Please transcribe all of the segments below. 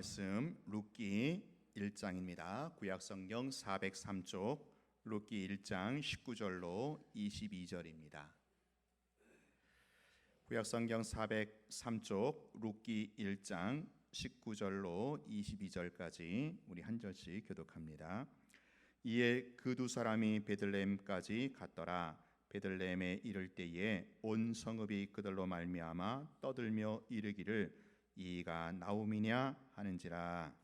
말씀 룻기 1장입니다. 구약성경 403쪽 룻기 1장 19절로 22절입니다. 구약성경 403쪽 룻기 1장 19절로 22절까지 우리 한 절씩 교독합니다. 이에 그 두 사람이 베들레헴까지 갔더라. 베들레헴에 이를 때에 온 성읍이 그들로 말미암아 떠들며 이르기를 이가 나오미냐 하는지라.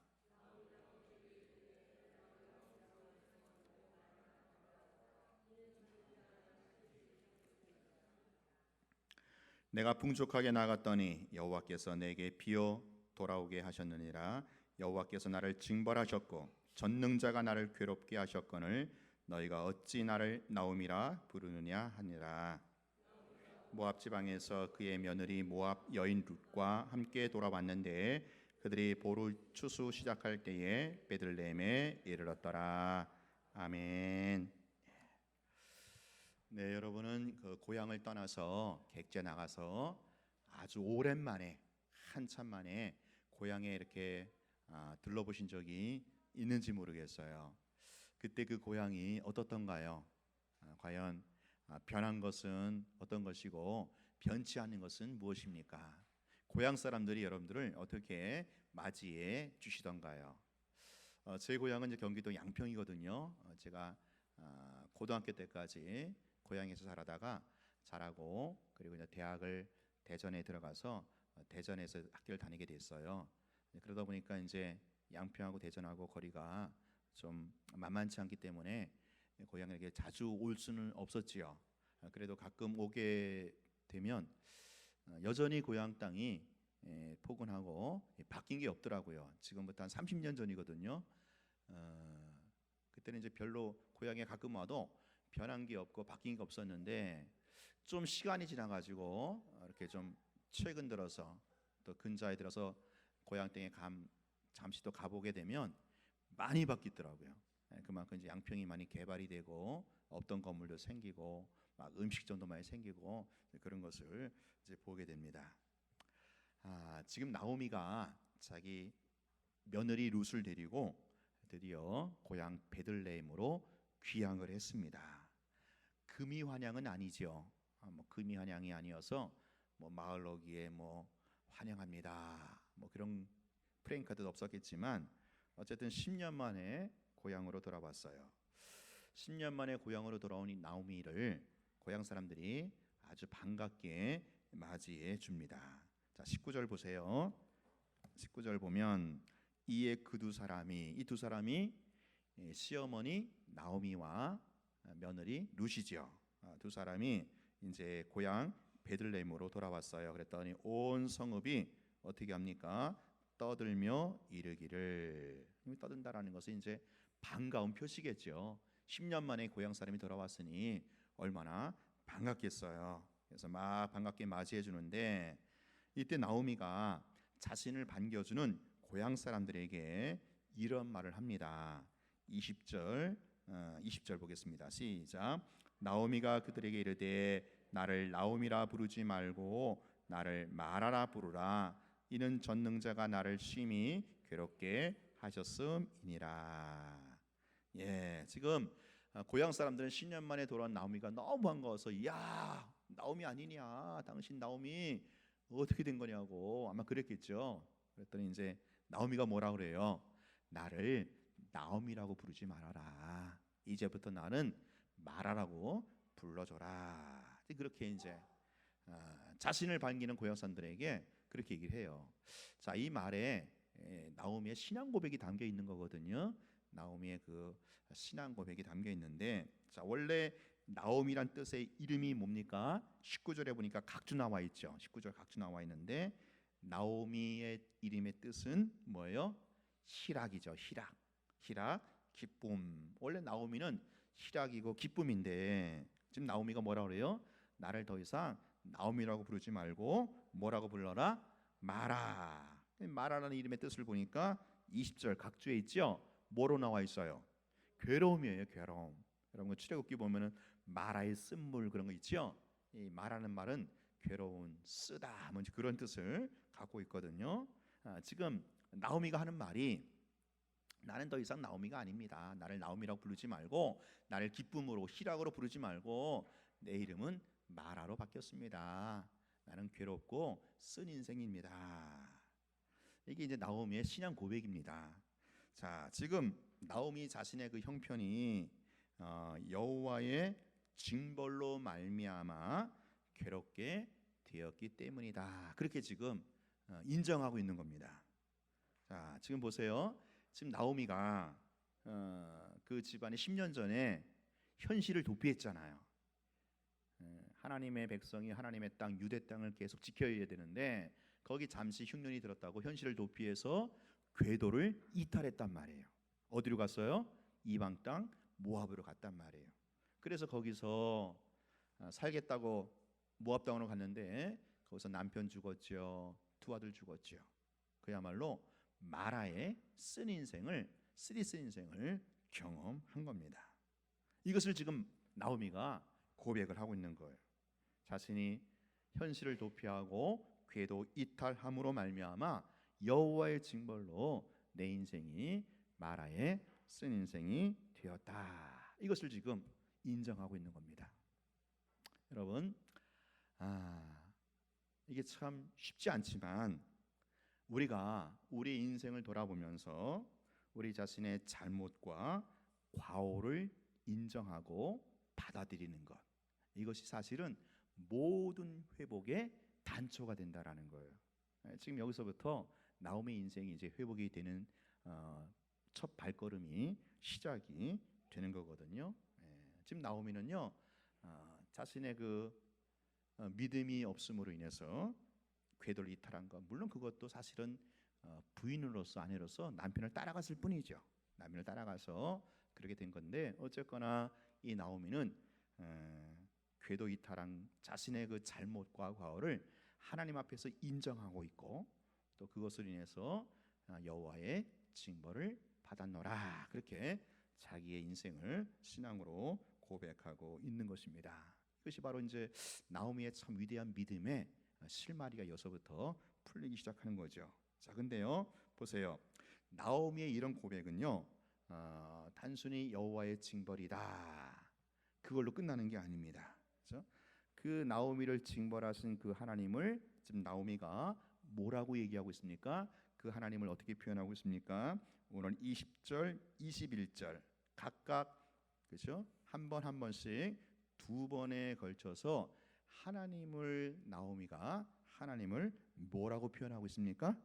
내가 풍족하게 나갔더니 여호와께서 내게 비어 돌아오게 하셨느니라. 여호와께서 나를 징벌하셨고 전능자가 나를 괴롭게 하셨거늘 너희가 어찌 나를 나오미라 부르느냐 하니라. 모압 지방에서 그의 며느리 모압 여인 룻과 함께 돌아왔는데 그들이 보루 추수 시작할 때에 베들레헴에 이르렀더라. 아멘. 네, 여러분은 그 고향을 떠나서 객지에 나가서 아주 오랜만에 한참 만에 고향에 이렇게 들러보신 적이 있는지 모르겠어요. 그때 그 고향이 어떻던가요? 과연 변한 것은 어떤 것이고 변치 않은 것은 무엇입니까? 고향 사람들이 여러분들을 어떻게 맞이해 주시던가요? 제 고향은 이제 경기도 양평이거든요. 제가 고등학교 때까지 고향에서 살다가 자라고 그리고 이제 대학을 대전에 들어가서 대전에서 학교를 다니게 됐어요. 그러다 보니까 이제 양평하고 대전하고 거리가 좀 만만치 않기 때문에 고향에 이렇게 자주 올 수는 없었지요. 그래도 가끔 오게 되면 여전히 고향 땅이 포근하고 바뀐 게 없더라고요. 지금부터 한 30년 전이거든요. 그때는 이제 별로 고향에 가끔 와도 변한 게 없고 바뀐 게 없었는데 좀 시간이 지나가지고 이렇게 좀 최근 들어서 또 근자에 들어서 고향 땅에 잠시 또 가보게 되면 많이 바뀌더라고요. 그만큼 이제 양평이 많이 개발이 되고 없던 건물도 생기고 막 음식점도 많이 생기고 그런 것을 이제 보게 됩니다. 지금 나오미가 자기 며느리 룻을 데리고 드디어 고향 베들레헴으로 귀향을 했습니다. 금이 환향은 아니죠. 금이 환향이 아니어서 마을 오기에 환영합니다. 그런 프레임카드도 없었겠지만 어쨌든 10년 만에 고향으로 돌아왔어요. 10년 만에 고향으로 돌아온 이 나오미를 고향 사람들이 아주 반갑게 맞이해 줍니다. 자, 19절 보세요. 19절 보면 이에 그 이 두 사람이 시어머니 나오미와 며느리 룻이죠. 두 사람이 이제 고향 베들레헴으로 돌아왔어요. 그랬더니 온 성읍이 어떻게 합니까? 떠들며 이르기를. 떠든다라는 것은 이제 반가운 표시겠죠. 10년 만에 고향 사람이 돌아왔으니 얼마나 반갑겠어요. 그래서 막 반갑게 맞이해 주는데 이때 나오미가 자신을 반겨주는 고향 사람들에게 이런 말을 합니다. 20절 보겠습니다. 시작. 나오미가 그들에게 이르되 나를 나오미라 부르지 말고 나를 마라라 부르라. 이는 전능자가 나를 심히 괴롭게 하셨음이니라. 예, 지금 고향 사람들은 10년 만에 돌아온 나오미가 너무 반가워서 야, 나오미 아니냐? 당신 나오미 어떻게 된 거냐고 아마 그랬겠죠. 그랬더니 이제 나오미가 뭐라 그래요? 나를 나오미라고 부르지 말아라. 이제부터 나는 마라라고 불러줘라. 그렇게 이제 자신을 반기는 고향 사람들에게 그렇게 얘기를 해요. 자, 이 말에 나오미의 신앙 고백이 담겨 있는 거거든요. 나오미의 그 신앙 고백이 담겨 있는데, 자, 원래 나오미란 뜻의 이름이 뭡니까? 19절에 보니까 각주 나와 있죠. 19절 각주 나와 있는데 나오미의 이름의 뜻은 뭐예요? 희락이죠. 희락, 기쁨. 원래 나오미는 희락이고 기쁨인데 지금 나오미가 뭐라 그래요? 나를 더 이상 나오미라고 부르지 말고 뭐라고 불러라? 마라. 마라라는 이름의 뜻을 보니까 20절 각주에 있죠. 뭐로 나와 있어요? 괴로움이에요. 괴로움. 여러분 출애굽기 보면은 마라의 쓴물 그런 거 있죠. 이 마라는 말은 괴로운, 쓰다, 뭔지 그런 뜻을 갖고 있거든요. 지금 나오미가 하는 말이 나는 더 이상 나오미가 아닙니다. 나를 나오미라고 부르지 말고 나를 기쁨으로 희락으로 부르지 말고 내 이름은 마라로 바뀌었습니다. 나는 괴롭고 쓴 인생입니다. 이게 이제 나오미의 신앙 고백입니다. 자, 지금 나오미 자신의 그 형편이 여호와의 징벌로 말미암아 괴롭게 되었기 때문이다. 그렇게 지금 인정하고 있는 겁니다. 자, 지금 보세요. 지금 나오미가 그 집안이 10년 전에 현실을 도피했잖아요. 하나님의 백성이 하나님의 땅 유대 땅을 계속 지켜야 되는데 거기 잠시 흉년이 들었다고 현실을 도피해서 궤도를 이탈했단 말이에요. 어디로 갔어요? 이방 땅 모압으로 갔단 말이에요. 그래서 거기서 살겠다고 모압 땅으로 갔는데 거기서 남편 죽었죠. 두 아들 죽었죠. 그야말로 마라의 쓴 인생을 경험한 겁니다. 이것을 지금 나오미가 고백을 하고 있는 거예요. 자신이 현실을 도피하고 궤도 이탈함으로 말미암아 여호와의 징벌로 내 인생이 마라의 쓴 인생이 되었다. 이것을 지금 인정하고 있는 겁니다. 여러분, 이게 참 쉽지 않지만 우리가 우리 인생을 돌아보면서 우리 자신의 잘못과 과오를 인정하고 받아들이는 것, 이것이 사실은 모든 회복의 단초가 된다라는 거예요. 지금 여기서부터 나오미의 인생이 이제 회복이 되는 첫 발걸음이 시작이 되는 거거든요. 지금 나오미는요, 자신의 그 믿음이 없음으로 인해서 궤도를 이탈한 것, 물론 그것도 사실은 부인으로서 아내로서 남편을 따라갔을 뿐이죠. 남편을 따라가서 그렇게 된 건데 어쨌거나 이 나오미는 궤도 이탈한 자신의 그 잘못과 과오를 하나님 앞에서 인정하고 있고 또 그것을 인해서 여호와의 징벌을 받았노라, 그렇게 자기의 인생을 신앙으로 고백하고 있는 것입니다. 이것이 바로 이제 나오미의 참 위대한 믿음의 실마리가 여기서부터 풀리기 시작하는 거죠. 자, 근데요, 보세요. 나오미의 이런 고백은요, 단순히 여호와의 징벌이다, 그걸로 끝나는 게 아닙니다. 그렇죠? 그 나오미를 징벌하신 그 하나님을 지금 나오미가 뭐라고 얘기하고 있습니까? 그 하나님을 어떻게 표현하고 있습니까? 오늘 20절, 21절 각각, 그렇죠? 한 번 한 번씩 두 번에 걸쳐서 나오미가 하나님을 뭐라고 표현하고 있습니까?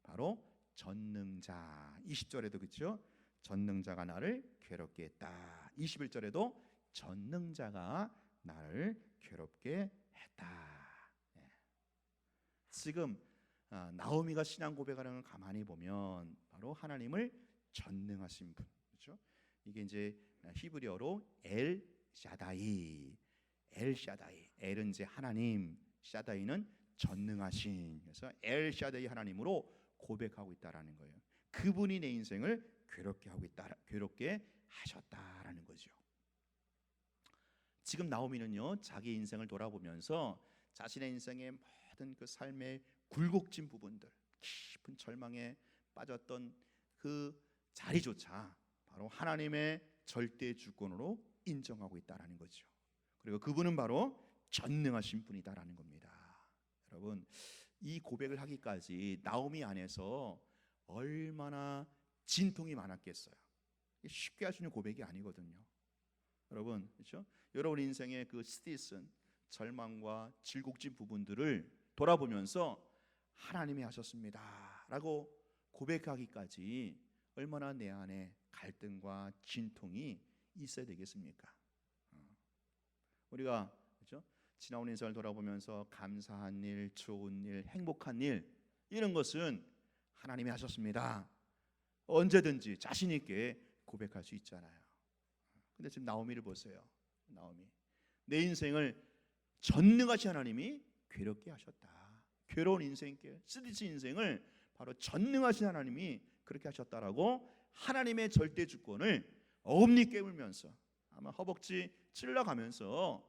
바로 전능자. 20절에도 그렇죠? 전능자가 나를 괴롭게 했다. 21절에도 전능자가 나를 괴롭게 했다. 지금 나오미가 신앙 고백하는 걸 가만히 보면 바로 하나님을 전능하신 분, 그렇죠? 이게 이제 히브리어로 엘 샤다이, 엘은 이제 하나님, 샤다이는 전능하신, 그래서 엘 샤다이 하나님으로 고백하고 있다라는 거예요. 그분이 내 인생을 괴롭게 하셨다라는 거죠. 지금 나오미는요, 자기 인생을 돌아보면서 자신의 인생의 모든 그 삶의 굴곡진 부분들, 깊은 절망에 빠졌던 그 자리조차 바로 하나님의 절대 주권으로 인정하고 있다라는 거죠. 그리고 그분은 바로 전능하신 분이다라는 겁니다. 여러분, 이 고백을 하기까지 나오미 안에서 얼마나 진통이 많았겠어요. 쉽게 할 수 있는 고백이 아니거든요. 여러분, 그렇죠? 여러분 인생의 그 스트레스, 절망과 질곡진 부분들을 돌아보면서 하나님이 하셨습니다라고 고백하기까지 얼마나 내 안에 갈등과 진통이 있어야 되겠습니까? 우리가 그렇죠? 지나온 인생을 돌아보면서 감사한 일, 좋은 일, 행복한 일, 이런 것은 하나님이 하셨습니다, 언제든지 자신 있게 고백할 수 있잖아요. 근데 지금 나오미를 보세요. 나오미, 내 인생을 전능하신 하나님이 괴롭게 하셨다. 괴로운 인생길, 쓰디지 인생을 바로 전능하신 하나님이 그렇게 하셨다라고 하나님의 절대 주권을 어금니 깨물면서 아마 허벅지 찔러가면서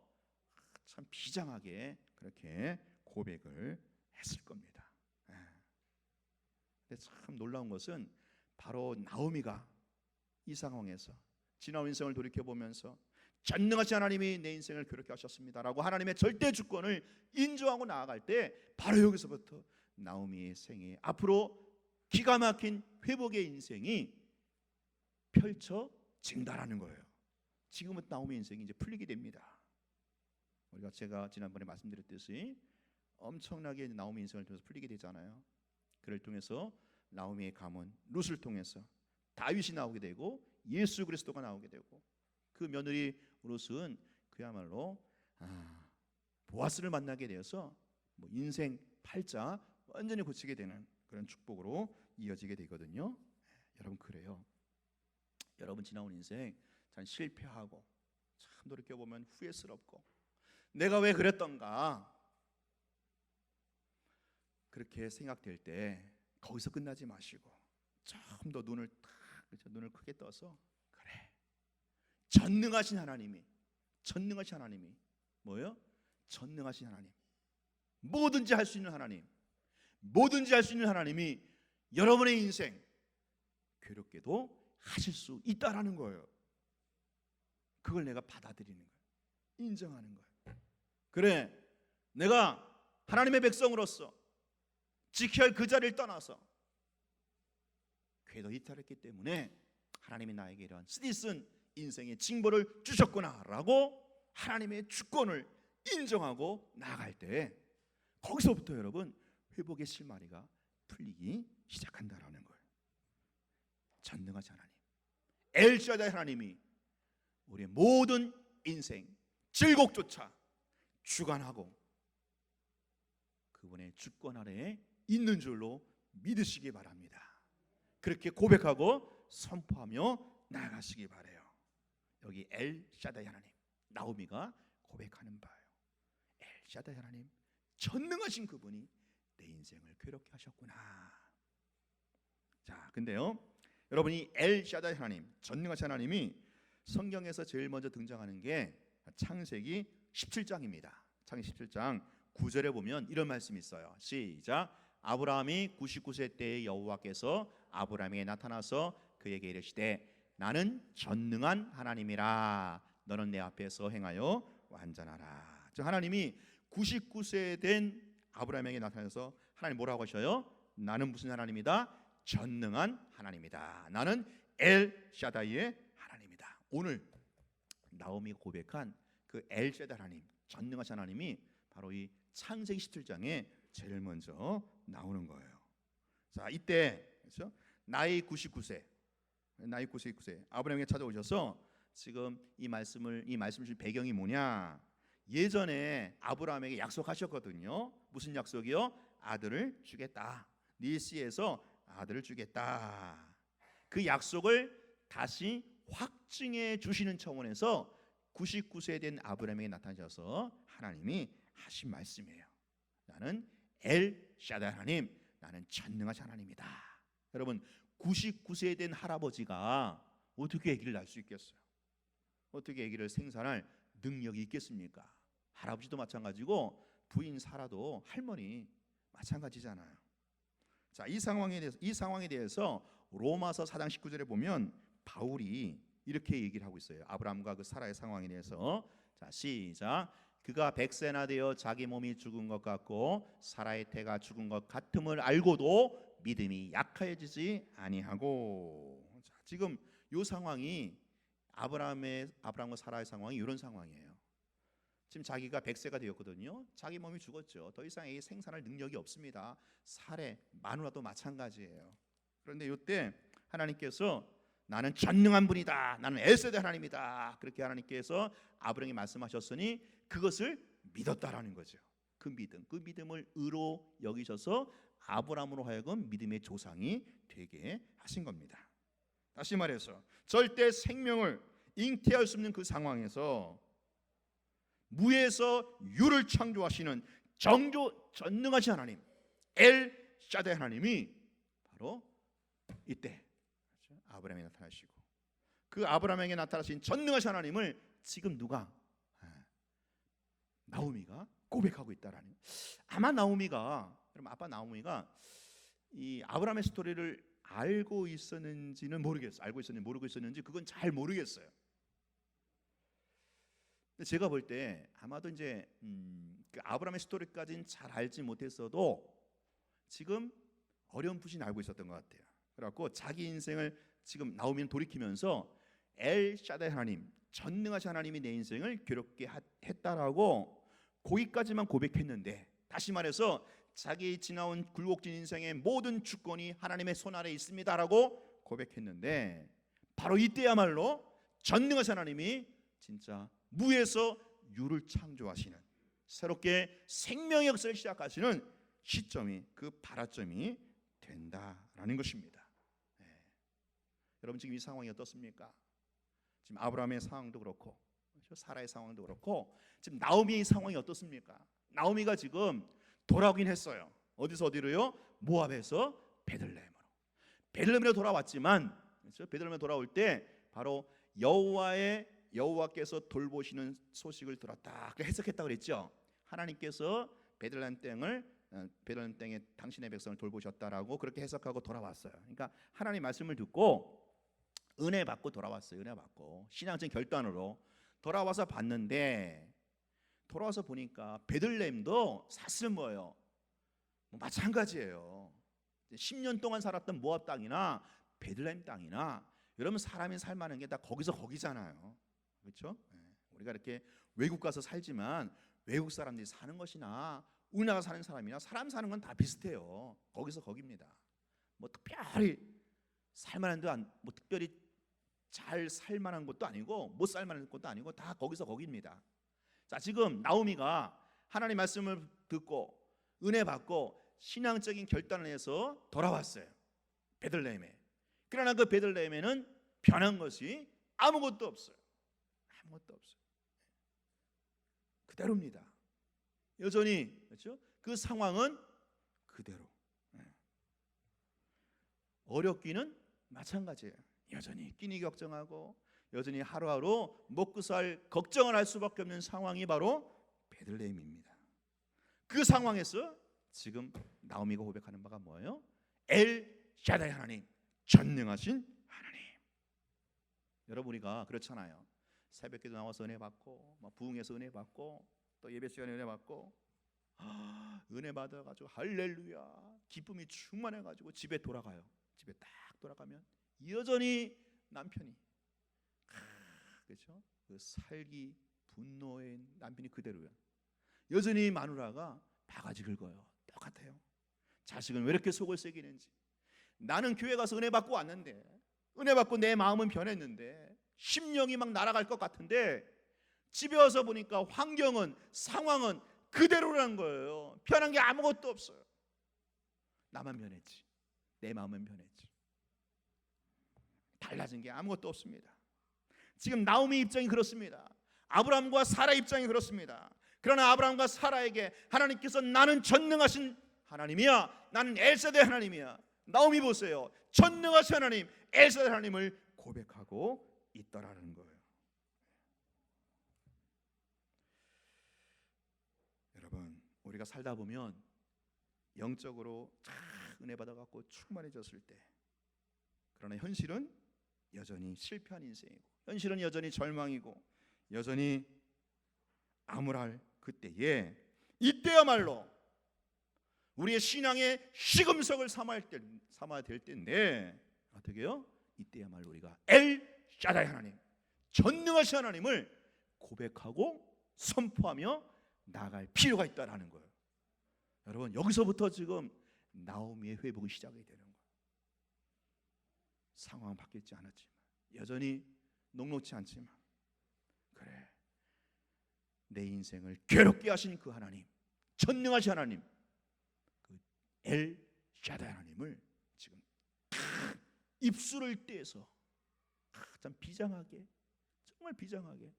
참 비장하게 그렇게 고백을 했을 겁니다. 근데 참 놀라운 것은 바로 나오미가 이 상황에서 지나온 인생을 돌이켜보면서 전능하신 하나님이 내 인생을 그렇게 하셨습니다라고 하나님의 절대 주권을 인정하고 나아갈 때 바로 여기서부터 나오미의 생애 앞으로 기가 막힌 회복의 인생이 펼쳐진다라는 거예요. 지금은 나오미 인생이 이제 풀리게 됩니다. 우리가 제가 지난번에 말씀드렸듯이 엄청나게 나오미 인생을 통해서 풀리게 되잖아요. 그를 통해서 나오미의 가문 룻을 통해서 다윗이 나오게 되고 예수 그리스도가 나오게 되고 그 며느리 룻은 그야말로 보아스를 만나게 되어서 뭐 인생 팔자 완전히 고치게 되는 그런 축복으로 이어지게 되거든요. 여러분 그래요. 여러분 지나온 인생 참 실패하고 참 돌이켜보면 후회스럽고 내가 왜 그랬던가 그렇게 생각될 때 거기서 끝나지 마시고 좀 더 눈을 크게 떠서 그래 전능하신 하나님이 뭐예요? 전능하신 하나님, 뭐든지 할 수 있는 하나님, 뭐든지 할 수 있는 하나님이 여러분의 인생 괴롭게도 하실 수 있다라는 거예요. 그걸 내가 받아들이는 거예요. 인정하는 거예요. 그래 내가 하나님의 백성으로서 지켜야 할 그 자리를 떠나서 궤도 이탈했기 때문에 하나님이 나에게 이러한 쓰디쓴 인생의 징벌을 주셨구나라고 하나님의 주권을 인정하고 나아갈 때 거기서부터 여러분 회복의 실마리가 풀리기 시작한다라는 거예요. 전능하신 하나님 엘샤다이 하나님이 우리의 모든 인생 질곡조차 주관하고 그분의 주권 아래에 있는 줄로 믿으시기 바랍니다. 그렇게 고백하고 선포하며 나아가시기 바라요. 여기 엘샤다이 하나님 나오미가 고백하는 바예요. 엘샤다이 하나님 전능하신 그분이 내 인생을 괴롭게 하셨구나. 자, 근데요 여러분이 엘샤다이 하나님 전능하신 하나님이 성경에서 제일 먼저 등장하는 게 창세기 17장입니다. 창세기 17장 9절에 보면 이런 말씀이 있어요. 시작. 아브라함이 99세 때에 여호와께서 아브라함에게 나타나서 그에게 이르시되 나는 전능한 하나님이라 너는 내 앞에서 행하여 완전하라. 즉 하나님이 99세 된 아브라함에게 나타나서 하나님 뭐라고 하셔요? 나는 무슨 하나님이다? 전능한 하나님이다. 나는 엘샤다이의 하나님이다. 오늘 나오미가 고백한 그 엘샤다이 하나님 전능하신 하나님이 바로 이 창세기 17장에 제일 먼저 나오는 거예요. 자, 이때 그렇죠? 나이 99세 아브라함에게 찾아오셔서 지금 이 말씀을 주신 배경이 뭐냐? 예전에 아브라함에게 약속하셨거든요. 무슨 약속이요? 아들을 주겠다. 네 씨에서 아들을 주겠다. 그 약속을 다시 확증해 주시는 차원에서 99세 된 아브라함에게 나타나셔서 하나님이 하신 말씀이에요. 나는 엘샤다이 하나님, 나는 전능하신 하나님이다. 여러분 99세 된 할아버지가 어떻게 아기를 낳을 수 있겠어요? 어떻게 아기를 생산할 능력이 있겠습니까? 할아버지도 마찬가지고 부인 사라도 할머니 마찬가지잖아요. 자, 이 상황에 대해서 로마서 4장 19절에 보면 바울이 이렇게 얘기를 하고 있어요. 아브라함과 그 사라의 상황에 대해서. 자, 시작. 그가 100세나 되어 자기 몸이 죽은 것 같고 사라의 태가 죽은 것 같음을 알고도 믿음이 약해지지 아니하고. 자, 지금 이 상황이 아브라함과 사라의 상황이 이런 상황이에요. 지금 자기가 100세가 되었거든요. 자기 몸이 죽었죠. 더 이상 이 생산할 능력이 없습니다. 사례 마누라도 마찬가지예요. 그런데 이때 하나님께서 나는 전능한 분이다. 나는 엘사다이 하나님이다. 그렇게 하나님께서 아브라함에게 말씀하셨으니 그것을 믿었다라는 거죠. 그 믿음을 의로 여기셔서 아브라함으로 하여금 믿음의 조상이 되게 하신 겁니다. 다시 말해서 절대 생명을 잉태할 수 없는 그 상황에서 무에서 유를 창조하시는 전능하신 하나님 엘샤다이 하나님이 바로 이때 아브라함에게 나타나시고 그 아브라함에게 나타나신 전능하신 하나님을 지금 누가? 나오미가 고백하고 있다라는. 아마 나오미가 이 아브라함의 스토리를 알고 있었는지는 모르겠어요. 알고 있었는지 모르고 있었는지 그건 잘 모르겠어요. 제가 볼 때 아마도 이제 그 아브라함의 스토리까지는 잘 알지 못했어도 지금 어렴풋이 알고 있었던 것 같아요. 그래갖고 자기 인생을 지금 나오면 돌이키면서 엘 샤다이 하나님, 전능하신 하나님이 내 인생을 괴롭게 했다라고 거기까지만 고백했는데, 다시 말해서 자기 지나온 굴곡진 인생의 모든 주권이 하나님의 손 아래에 있습니다라고 고백했는데, 바로 이때야말로 전능하신 하나님이 진짜 무에서 유를 창조하시는, 새롭게 생명의 역사를 시작하시는 시점이, 그 발화점이 된다라는 것입니다. 여러분 지금 이 상황이 어떻습니까? 지금 아브라함의 상황도 그렇고 사라의 상황도 그렇고 지금 나오미의 상황이 어떻습니까? 나오미가 지금 돌아오긴 했어요. 어디서 어디로요? 모압에서 베들레헴으로 돌아왔지만, 그렇죠? 베들레헴에 돌아올 때 바로 여호와께서 돌보시는 소식을 들었다, 해석했다 그랬죠. 하나님께서 베들레헴 땅에 당신의 백성을 돌보셨다라고 그렇게 해석하고 돌아왔어요. 그러니까 하나님 말씀을 듣고 은혜 받고 돌아왔어요. 은혜 받고 신앙적인 결단으로 돌아와서 봤는데, 돌아와서 보니까 베들레헴도 사실은 뭐예요? 마찬가지예요. 10년 동안 살았던 모압 땅이나 베들레헴 땅이나, 여러분 사람이 살만한 게 다 거기서 거기잖아요. 그렇죠? 우리가 이렇게 외국 가서 살지만 외국 사람들이 사는 것이나 우리나라 사는 사람이나 사람 사는 건 다 비슷해요. 거기서 거기입니다. 뭐 특별히 살만한 데도 뭐 특별히 잘 살만한 곳도 아니고 못 살만한 곳도 아니고 다 거기서 거기입니다. 자, 지금 나오미가 하나님 말씀을 듣고 은혜 받고 신앙적인 결단을 해서 돌아왔어요. 베들레헴에. 그러나 그 베들레헴에는 변한 것이 아무것도 없어요. 아무것도 없어요. 그대로입니다. 여전히, 그렇죠? 그 상황은 그대로. 어렵기는 마찬가지예요. 여전히 끼니 걱정하고 여전히 하루하루 먹고 살 걱정을 할 수밖에 없는 상황이 바로 베들레헴입니다. 그 상황에서 지금 나오미가 고백하는 바가 뭐예요? 엘 샤다이 하나님, 전능하신 하나님. 여러분 우리가 그렇잖아요. 새벽기도 나와서 은혜 받고, 부흥해서 은혜 받고, 또 예배 시간에 은혜 받고, 은혜 받아가지고 할렐루야 기쁨이 충만해가지고 집에 돌아가요. 집에 딱 돌아가면 여전히 남편이, 그렇죠? 그 살기 분노의 남편이 그대로야. 여전히 마누라가 바가지 긁어요. 똑같아요. 자식은 왜 이렇게 속을 새기는지. 나는 교회 가서 은혜 받고 왔는데, 은혜 받고 내 마음은 변했는데, 심령이 막 날아갈 것 같은데 집에 와서 보니까 환경은, 상황은 그대로라는 거예요. 변한 게 아무것도 없어요. 나만 변했지, 내 마음은 변했지. 달라진 게 아무것도 없습니다. 지금 나오미 입장이 그렇습니다. 아브라함과 사라 입장이 그렇습니다. 그러나 아브라함과 사라에게 하나님께서 나는 전능하신 하나님이야, 나는 엘사대 하나님이야. 나오미 보세요. 전능하신 하나님, 엘사대 하나님을 고백하고 있더라는 거예요. 여러분 우리가 살다 보면 영적으로 참 은혜 받아갖고 충만해졌을 때, 그러나 현실은 여전히 실패한 인생이고, 현실은 여전히 절망이고, 여전히 암울할 그때에, 이때야말로 우리의 신앙의 시금석을 삼아야 될 때인데, 어떻게요? 이때야말로 우리가 엘 샤다이 하나님, 전능하신 하나님을 고백하고 선포하며 나아갈 필요가 있다라는 거예요. 여러분 여기서부터 지금 나오미의 회복이 시작이 되는 거예요. 상황은 바뀌지 않았지만, 여전히 녹록지 않지만, 그래, 내 인생을 괴롭게 하신 그 하나님, 전능하신 하나님, 그 엘 샤다이 하나님을 지금 입술을 떼서 참 비장하게, 정말 비장하게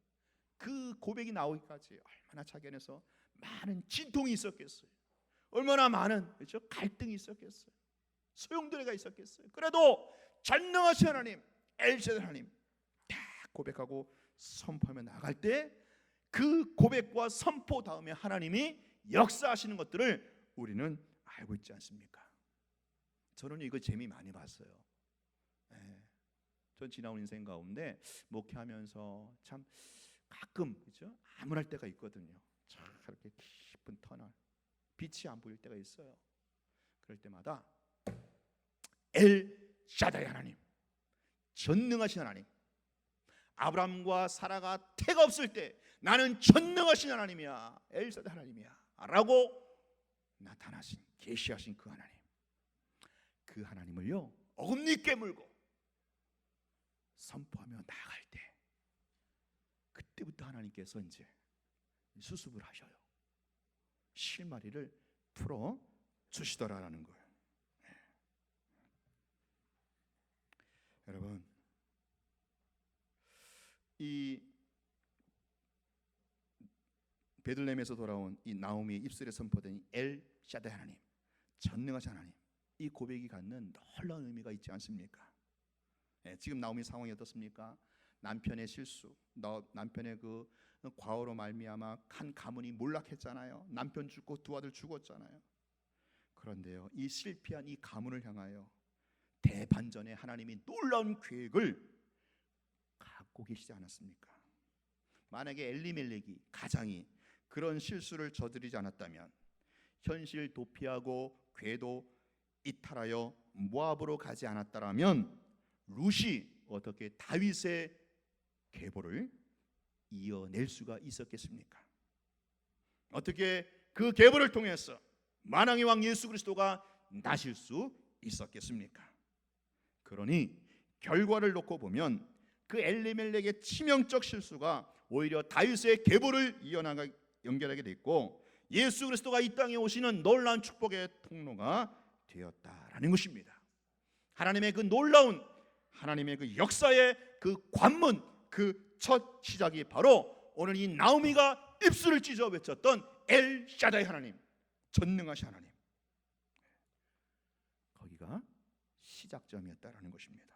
그 고백이 나오기까지 얼마나 자기 안에서 많은 진통이 있었겠어요. 얼마나 많은, 그렇죠? 갈등이 있었겠어요. 소용돌이가 있었겠어요. 그래도 전능하신 하나님, 엘샤다이 하나님 딱 고백하고 선포하며 나갈 때, 그 고백과 선포 다음에 하나님이 역사하시는 것들을 우리는 알고 있지 않습니까? 저는 이거 재미 많이 봤어요. 예. 전 지나온 인생 가운데 목회하면서 참 가끔 그죠? 암울할 때가 있거든요. 참 그렇게 깊은 터널, 빛이 안 보일 때가 있어요. 그럴 때마다 엘 샤다이 하나님, 전능하신 하나님, 아브라함과 사라가 태가 없을 때 나는 전능하신 하나님이야, 엘 샤다이 하나님이야 라고 나타나신, 계시하신 그 하나님, 그 하나님을요 어금니 깨물고 선포하며 나아갈 때 그때부터 하나님께서 이제 수습을 하셔요. 실마리를 풀어 주시더라라는 거예요. 네. 여러분, 이 베들레헴에서 돌아온 이 나오미의 입술에 선포된 엘 샤다이 하나님, 전능하신 하나님, 이 고백이 갖는 놀라운 의미가 있지 않습니까? 네, 지금 나오미 상황이 어떻습니까? 남편의 실수, 남편의 그 과오로 말미암아 한 가문이 몰락했잖아요. 남편 죽고 두 아들 죽었잖아요. 그런데요, 이 실패한 이 가문을 향하여 대반전에 하나님이 놀라운 계획을 갖고 계시지 않았습니까? 만약에 엘리멜렉이 가장이 그런 실수를 저지르지 않았다면 현실 도피하고 궤도 이탈하여 모압으로 가지 않았다라면 룻이 어떻게 다윗의 계보를 이어낼 수가 있었겠습니까? 어떻게 그 계보를 통해서 만왕의 왕 예수 그리스도가 나실 수 있었겠습니까? 그러니 결과를 놓고 보면 그 엘리멜렉의 치명적 실수가 오히려 다윗의 계보를 연결하게 됐고 예수 그리스도가 이 땅에 오시는 놀라운 축복의 통로가 되었다라는 것입니다. 하나님의 그 놀라운 하나님의 그 역사의 그 관문, 그 첫 시작이 바로 오늘 이 나오미가 입술을 찢어 외쳤던 엘 샤다이 하나님, 전능하신 하나님, 거기가 시작점이었다라는 것입니다.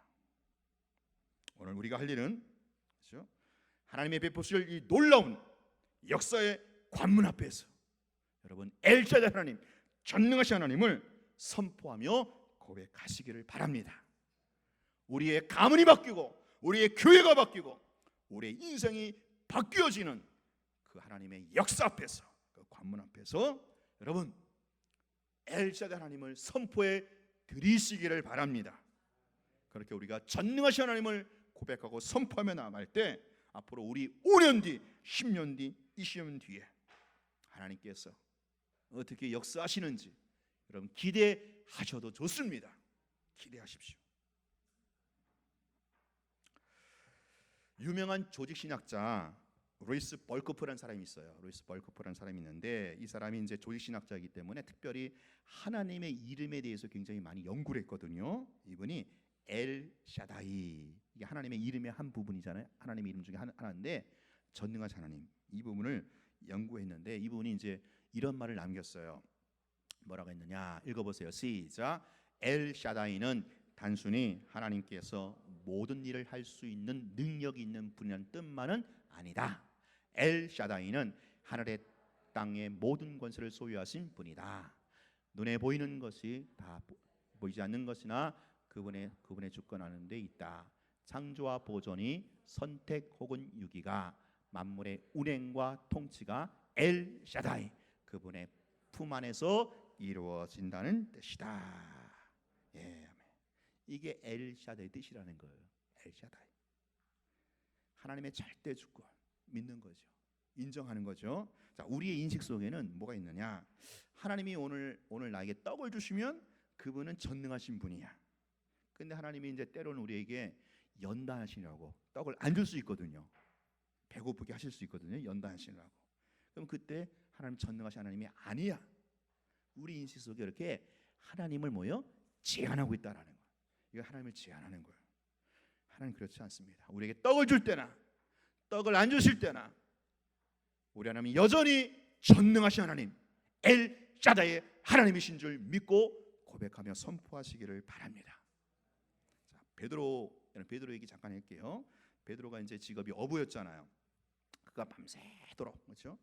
오늘 우리가 할 일은 그렇죠? 하나님의 베푸실 이 놀라운 역사의 관문 앞에서 여러분 엘 샤다이 하나님, 전능하신 하나님을 선포하며 고백하시기를 바랍니다. 우리의 가문이 바뀌고 우리의 교회가 바뀌고 우리의 인생이 바뀌어지는 그 하나님의 역사 앞에서, 그 관문 앞에서 여러분 엘 샤다이 하나님을 선포해 드리시기를 바랍니다. 그렇게 우리가 전능하신 하나님을 고백하고 선포하며 나아갈 때 앞으로 우리 5년 뒤, 10년 뒤, 20년 뒤에 하나님께서 어떻게 역사하시는지 여러분 기대하셔도 좋습니다. 기대하십시오. 유명한 조직신학자 루이스 벌코프라는 사람이 있어요. 루이스 벌코프라는 사람이 있는데 이 사람이 이제 조직신학자이기 때문에 특별히 하나님의 이름에 대해서 굉장히 많이 연구를 했거든요. 이분이 엘 샤다이, 이게 하나님의 이름의 한 부분이잖아요. 하나님의 이름 중에 하나인데 전능하신 하나님, 이 부분을 연구했는데 이분이 이제 이런 말을 남겼어요. 뭐라고 했느냐? 읽어보세요. 시작. 엘 샤다이는 단순히 하나님께서 모든 일을 할 수 있는 능력이 있는 분이라는 뜻만은 아니다. 엘 샤다이는 하늘의 땅의 모든 권세를 소유하신 분이다. 눈에 보이는 것이 다 보이지 않는 것이나 그분의 주권하는 데 있다. 창조와 보존이 선택 혹은 유기가 만물의 운행과 통치가 엘 샤다이, 그분의 품 안에서 이루어진다는 뜻이다. 예, 이게 엘 샤다이 뜻이라는 거예요. 엘 샤다이, 하나님의 절대 주권 믿는 거죠. 인정하는 거죠. 자, 우리의 인식 속에는 뭐가 있느냐? 하나님이 오늘 나에게 떡을 주시면 그분은 전능하신 분이야. 근데 하나님이 이제 때로는 우리에게 연단하시라고 떡을 안 줄 수 있거든요. 배고프게 하실 수 있거든요. 연단하시라고. 그럼 그때 하나님 전능하신 하나님이 아니야. 우리 인식 속에 이렇게 하나님을 제한하고 있다라는 거예요. 이거 하나님을 제한하는 거예요. 하나님 그렇지 않습니다. 우리에게 떡을 줄 때나 떡을 안 주실 때나 우리 하나님이 여전히 전능하신 하나님, 엘 샤다이의 하나님이신 줄 믿고 고백하며 선포하시기를 바랍니다. 자, 베드로 얘기 잠깐 할게요. 베드로가 이제 직업이 어부였잖아요. 그가 밤새도록 그렇죠?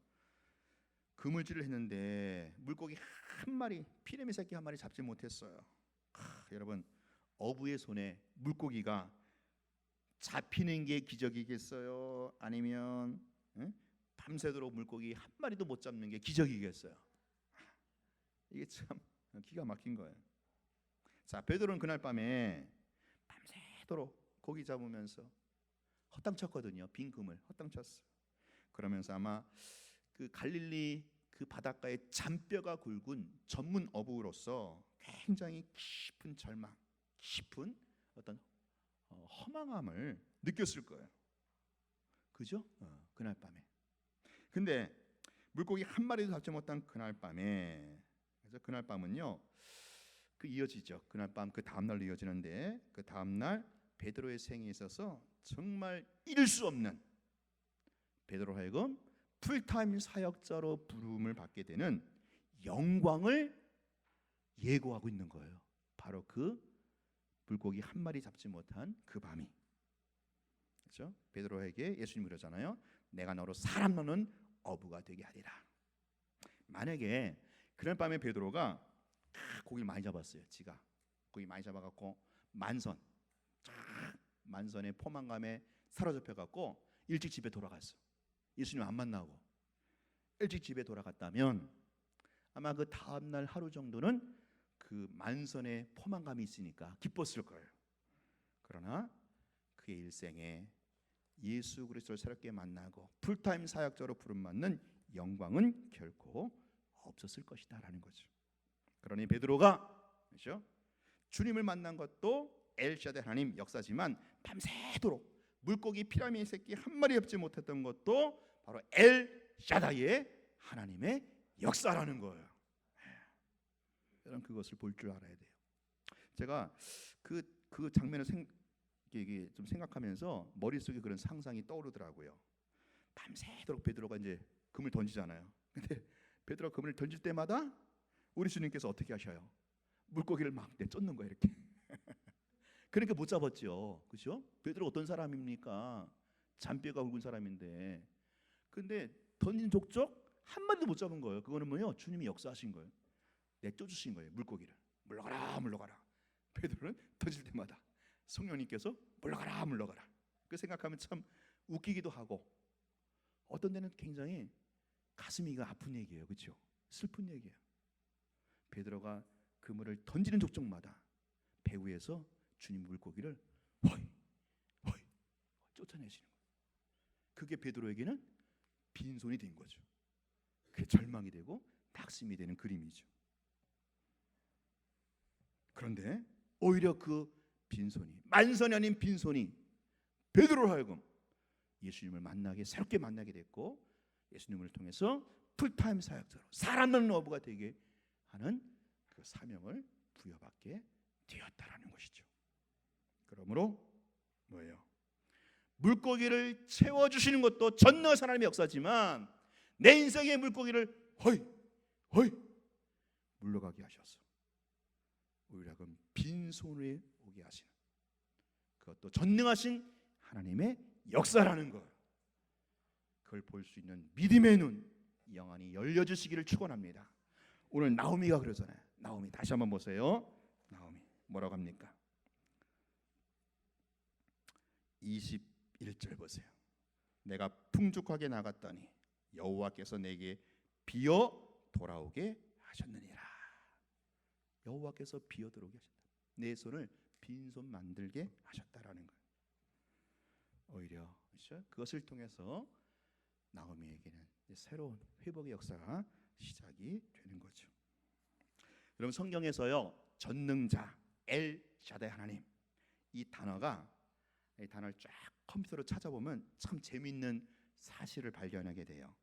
그물질을 했는데 물고기 한 마리, 피레미 새끼 한 마리 잡지 못했어요. 여러분, 어부의 손에 물고기가 잡히는 게 기적이겠어요? 아니면 밤새도록 물고기 한 마리도 못 잡는 게 기적이겠어요? 이게 참 기가 막힌 거예요. 자, 베드로는 그날 밤에 밤새도록 고기 잡으면서 헛땅쳤거든요. 빈 금을 헛땅쳤어. 그러면서 아마 그 갈릴리 그 바닷가의 잔뼈가 굵은 전문 어부로서 굉장히 깊은 절망, 깊은 어떤 허망함을 느꼈을 거예요. 그죠? 그날 밤에. 근데 물고기 한 마리도 잡지 못한 그날 밤에, 그래서 그날 밤은요, 그 이어지죠. 그날 밤 그 다음 날로 이어지는데, 그 다음 날 베드로의 생에 있어서 정말 잊을 수 없는, 베드로 하여금 풀타임 사역자로 부름을 받게 되는 영광을 예고하고 있는 거예요. 바로 그 물고기 한 마리 잡지 못한 그 밤이. 그렇죠? 베드로에게 예수님이 그러잖아요. 내가 너로 사람 놓는 어부가 되게 하리라. 만약에 그날 밤에 베드로가 고기를 많이 잡았어요. 지가 고기 많이 잡아갖고 만선의 포만감에 사로잡혀갖고 일찍 집에 돌아갔어. 예수님 안 만나고 일찍 집에 돌아갔다면 아마 그 다음날 하루 정도는 그 만선의 포만감이 있으니까 기뻤을 거예요. 그러나 그의 일생에 예수 그리스도를 새롭게 만나고 풀타임 사역자로 부름받는 영광은 결코 없었을 것이다 라는 거죠. 그러니 베드로가, 그렇죠? 주님을 만난 것도 엘샤다이 하나님 역사지만 밤새도록 물고기 피라미드 새끼 한 마리 잡지 못했던 것도 바로 엘샤다이의 하나님의 역사라는 거예요. 여러분, 그것을 볼 줄 알아야 돼요. 제가 그 장면을 좀 생각하면서 머릿속에 그런 상상이 떠오르더라고요. 밤새도록 베드로가 이제 금을 던지잖아요. 근데 베드로가 금을 던질 때마다 우리 주님께서 어떻게 하셔요? 물고기를 막 내쫓는 거예요, 이렇게. 그러니까 못 잡았죠. 그렇죠? 베드로 어떤 사람입니까? 잔뼈가 굵은 사람인데. 근데 던진 족족 한 마리도 못 잡은 거예요. 그거는 뭐요? 주님이 역사하신 거예요. 내쫓으신 거예요, 물고기를. 물러가라, 물러가라. 베드로는 던질 때마다 성령님께서 물러가라, 물러가라. 그 생각하면 참 웃기기도 하고 어떤 데는 굉장히 가슴이가 아픈 얘기예요, 그렇죠? 슬픈 얘기예요. 베드로가 그물을 던지는 족족마다 배 위에서 주님 물고기를 허이 허이 쫓아내시는 거예요. 그게 베드로에게는 빈손이 된 거죠. 그게 절망이 되고 낙심이 되는 그림이죠. 그런데 오히려 그 빈손이, 만선이 아닌 빈손이 베드로를 하여금 예수님을 새롭게 만나게 됐고, 예수님을 통해서 풀타임 사역자로 사람 놓는 어부가 되게 하는 그 사명을 부여받게 되었다라는 것이죠. 그러므로 뭐예요? 물고기를 채워주시는 것도 전능하신 하나님의 역사지만 내 인생의 물고기를 허이 물러가게 하셔서 오히려 빈손에 오게 하시는, 그것도 전능하신 하나님의 역사라는 것, 그걸 볼 수 있는 믿음의 눈 영원히 열려주시기를 축원합니다. 오늘 나오미가 그러잖아요. 나오미 다시 한번 보세요. 나오미 뭐라고 합니까? 21절 보세요. 내가 풍족하게 나갔더니 여호와께서 내게 비어 돌아오게 하셨느니라. 여호와께서 비어 들어오게 하셨다. 내 손을 빈손 만들게 하셨다라는 거예요. 오히려 그렇죠? 그것을 통해서 나오미에게는 새로운 회복의 역사가 시작이 되는 거죠. 여러분, 성경에서요, 전능자 엘샤다이 하나님, 이 단어를 쫙 컴퓨터로 찾아보면 참 재미있는 사실을 발견하게 돼요.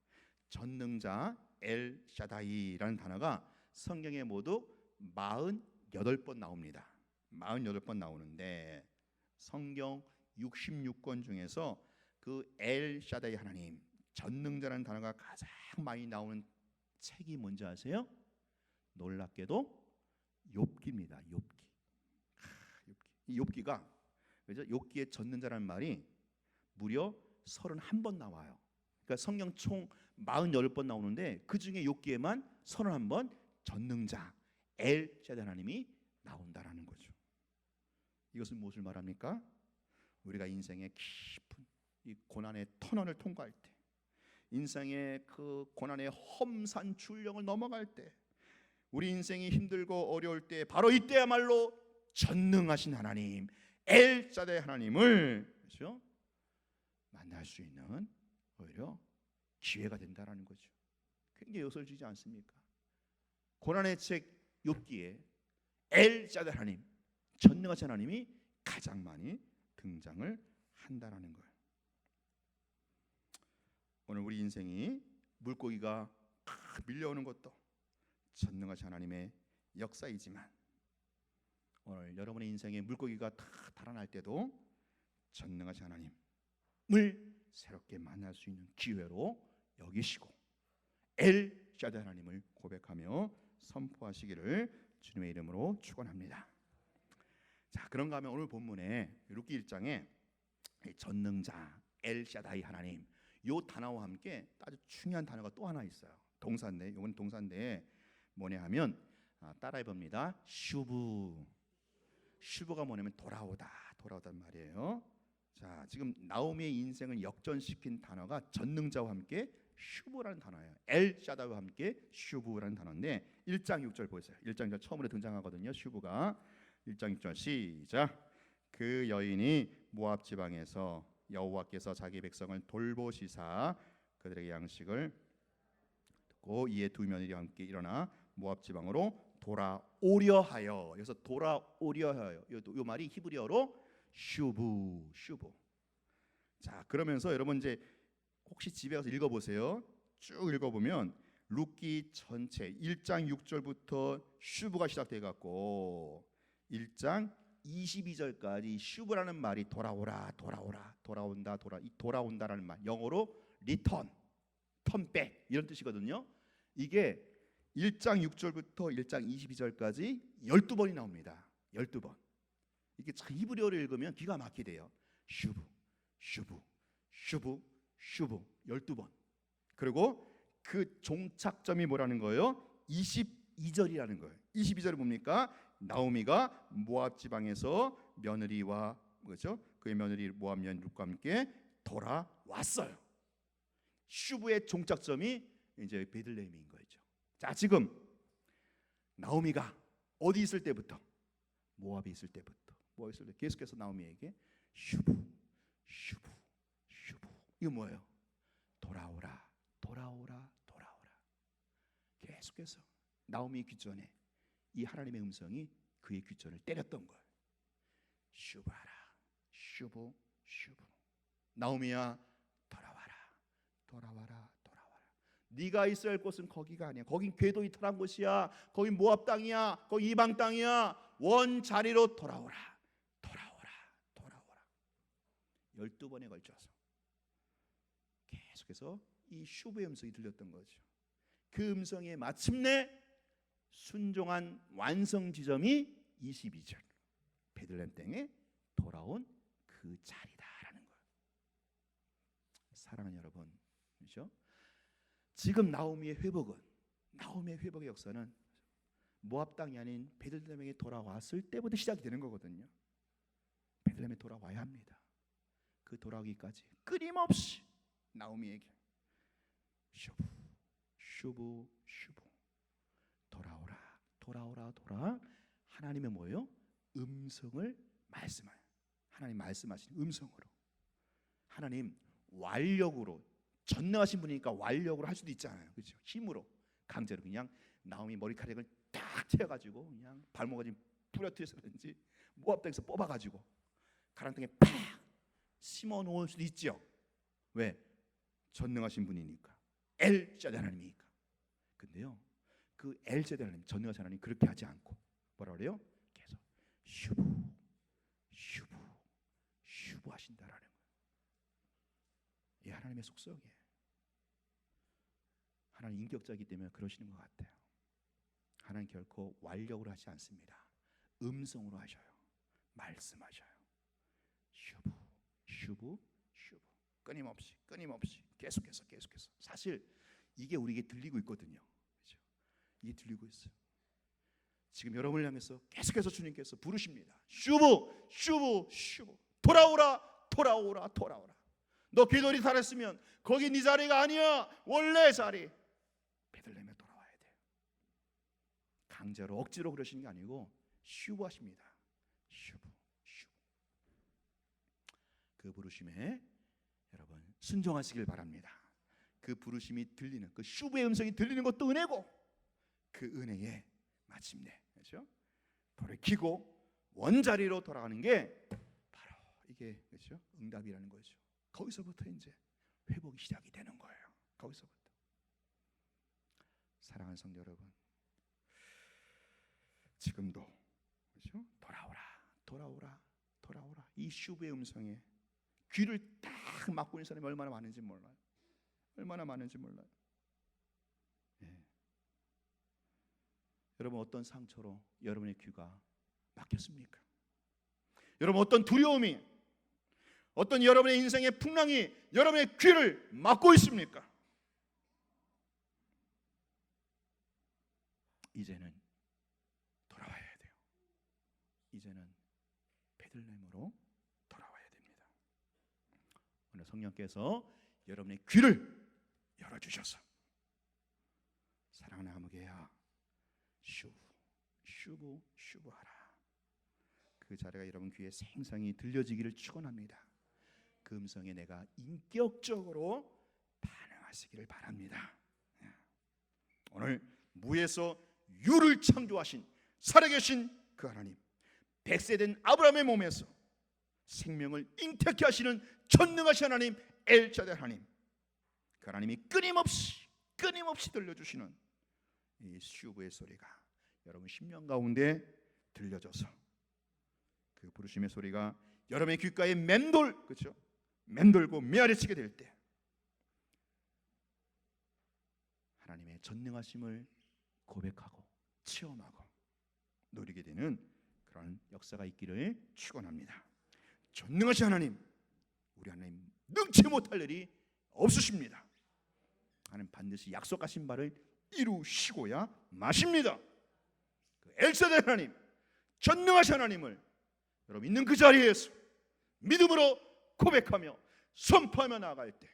전능자 엘샤다이라는 단어가 성경에 모두 48번 나옵니다. 48번 나오는데 성경 66권 중에서 그 엘샤다이 하나님, 전능자라는 단어가 가장 많이 나오는 책이 뭔지 아세요? 놀랍게도 욥기입니다. 욥기. 이 욥기가, 그죠? 욥기의 전능자라는 말이 무려 31번 나와요. 그러니까 성경 총 48번 나오는데 그 중에 욥기에만 31번 전능자 엘샤다이 하나님이 나온다라는 거죠. 이것은 무엇을 말합니까? 우리가 인생의 깊은 이 고난의 터널을 통과할 때, 인생의 그 고난의 험산 출령을 넘어갈 때, 우리 인생이 힘들고 어려울 때, 바로 이때야말로 전능하신 하나님, 엘샤다이 하나님을, 그렇죠? 만날 수 있는 오히려 기회가 된다라는 거죠. 굉장히 요설지지 않습니까? 고난의 책 욥기에 엘샤다이 하나님, 전능하신 하나님이 가장 많이 등장을 한다라는 거예요. 오늘 우리 인생이 물고기가 밀려오는 것도 전능하신 하나님의 역사이지만, 오늘 여러분의 인생에 물고기가 다 달아날 때도 전능하신 하나님을 새롭게 만날 수 있는 기회로 여기시고 엘샤다이 하나님을 고백하며 선포하시기를 주님의 이름으로 축원합니다. 자, 그런가 하면 오늘 본문에 룻기 1장에 전능자 엘샤다이 하나님, 요 단어와 함께 아주 중요한 단어가 또 하나 있어요. 동사인데, 이건 동사인데 뭐냐 하면 따라해 봅니다. 슈브. 슈브가 뭐냐면 돌아오다는 말이에요. 자, 지금 나오미의 인생을 역전시킨 단어가 전능자와 함께 슈브라는 단어예요. 엘샤다이와 함께 슈브라는 단어인데 1장 6절 보세요. 1장 6절 처음으로 등장하거든요. 슈브가 1장 6절 시작. 그 여인이 모압 지방에서 여호와께서 자기 백성을 돌보시사 그들에게 양식을 듣고 이에 두 며느리와 함께 일어나 모압 지방으로 돌아오려 하여. 여기서 돌아오려 하여, 이 말이 히브리어로 슈브. 자, 그러면서 여러분 이제 혹시 집에 가서 읽어보세요. 쭉 읽어보면 룻기 전체 1장 6절부터 슈브가 시작돼 갖고 1장 22절까지 슈브라는 말이 돌아온다라는 말, 영어로 return, turn back 이런 뜻이거든요. 이게 1장 6절부터 1장 22절까지 12번이 나옵니다. 12번. 이게 참 히브리어를 읽으면 기가 막히게 돼요. 슈브 12번. 그리고 그 종착점이 뭐라는 거예요? 22절이라는 거예요. 22절은 뭡니까? 나오미가 모압 지방에서 며느리와, 그렇죠? 그의 며느리 모압 여인 룻과 함께 돌아왔어요. 슈브의 종착점이 이제 베들레헴인 거죠. 자, 지금 나오미가 어디 있을 때부터? 모압에 있을 때부터. 계속해서 나오미에게 슈브. 이거 뭐예요? 돌아오라. 계속해서 나오미 귀전에 이 하나님의 음성이 그의 귀전을 때렸던 거예요. 슈브하라. 슈브. 나오미야, 돌아와라. 네가 있어야 할 곳은 거기가 아니야. 거긴 궤도 이탈한 곳이야. 거긴 모압 땅이야. 거기 이방 땅이야. 원 자리로 돌아오라. 12번에 걸쳐서 계속해서 이 슈브의 음성이 들렸던 거죠. 그 음성에 마침내 순종한 완성 지점이 22절 베들레헴 땅에 돌아온 그 자리다라는 거예요. 사랑하는 여러분, 그렇죠? 지금 나오미의 회복의 역사는 모압 땅이 아닌 베들레헴에 돌아왔을 때부터 시작이 되는 거거든요. 베들레헴에 돌아와야 합니다. 그 돌아오기까지 끊임없이 나오미에게 슈브 돌아오라. 하나님의 뭐예요? 음성을 말씀해요. 하나님 말씀하시는 음성으로. 하나님 완력으로, 전능하신 분이니까 완력으로 할 수도 있잖아요. 그렇죠? 힘으로, 강제로 그냥 나오미 머리카락을 딱 채워가지고 그냥 발목을 부러뜨려서든지 모압 땅에서 뽑아가지고 가랑등에 팍 심어 놓을 수도 있죠. 왜? 전능하신 분이니까, 엘샤다이 하나님이니까. 근데요, 그 엘샤다이 하나님, 전능하신 하나님 그렇게 하지 않고 뭐라 그래요? 계속 슈브 하신다라는 거예요. 이 하나님의 속성이에요. 하나님 인격자이기 때문에 그러시는 것 같아요. 하나님 결코 완력으로 하지 않습니다. 음성으로 하셔요. 말씀하셔요. 슈브 끊임없이 계속해서 사실 이게 우리에게 들리고 있거든요. 그렇죠? 이게 들리고 있어요. 지금 여러분을 향해서 계속해서 주님께서 부르십니다. 슈브, 슈브, 슈브. 돌아오라, 돌아오라, 돌아오라. 너 궤돌이 살았으면 거기 네 자리가 아니야. 원래 자리. 베들레헴에 돌아와야 돼. 강제로 억지로 그러시는 게 아니고 슈브 하십니다. 슈브, 슈브. 그 부르심에 여러분 순종하시길 바랍니다. 그 부르심이 들리는, 그 슈브의 음성이 들리는 것도 은혜고, 그 은혜에 마침내, 그렇죠? 돌이키고 원자리로 돌아가는 게 바로 이게, 그렇죠? 응답이라는 거죠. 거기서부터 이제 회복이 시작이 되는 거예요. 거기서부터. 사랑하는 성도 여러분, 지금도, 그렇죠? 돌아오라, 돌아오라, 돌아오라. 이 슈브의 음성에 귀를 딱 막고 있는 사람이 얼마나 많은지 몰라요. 얼마나 많은지 몰라요. 예. 여러분 어떤 상처로 여러분의 귀가 막혔습니까? 여러분 어떤 두려움이, 어떤 여러분의 인생의 풍랑이 여러분의 귀를 막고 있습니까? 이제는 돌아와야 돼요. 이제는 베들레헴으로 돌아와야 됩니다. 오늘 성령께서 여러분의 귀를 열어주셔서 사랑하는 아무개야, 슈브, 슈브, 슈브하라. 그 자리가 여러분 귀에 생생히 들려지기를 축원합니다. 그 음성에 내가 인격적으로 반응하시기를 바랍니다. 오늘 무에서 유를 창조하신 살아계신 그 하나님, 백세된 아브라함의 몸에서 생명을 잉태케 하시는 전능하신 하나님 엘샤다이 하나님, 그 하나님이 끊임없이 들려주시는 이 슈브의 소리가 여러분 심령 가운데 들려져서 그 부르심의 소리가 여러분의 귓가에 그렇죠? 맴돌고 메아리치게 될 때 하나님의 전능하심을 고백하고 체험하고 누리게 되는 그런 역사가 있기를 축원합니다. 전능하신 하나님, 우리 하나님 능치 못할 일이 없으십니다. 하나님 반드시 약속하신 바를 이루시고야 마십니다. 그 엘사다이 하나님, 전능하신 하나님을 여러분 있는 그 자리에서 믿음으로 고백하며 선포하며 나아갈 때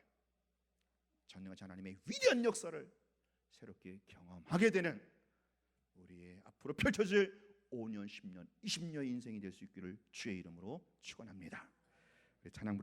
전능하신 하나님의 위대한 역사를 새롭게 경험하게 되는 우리의 앞으로 펼쳐질 5년, 10년, 20년의 인생이 될 수 있기를 주의 이름으로 축원합니다. 찬양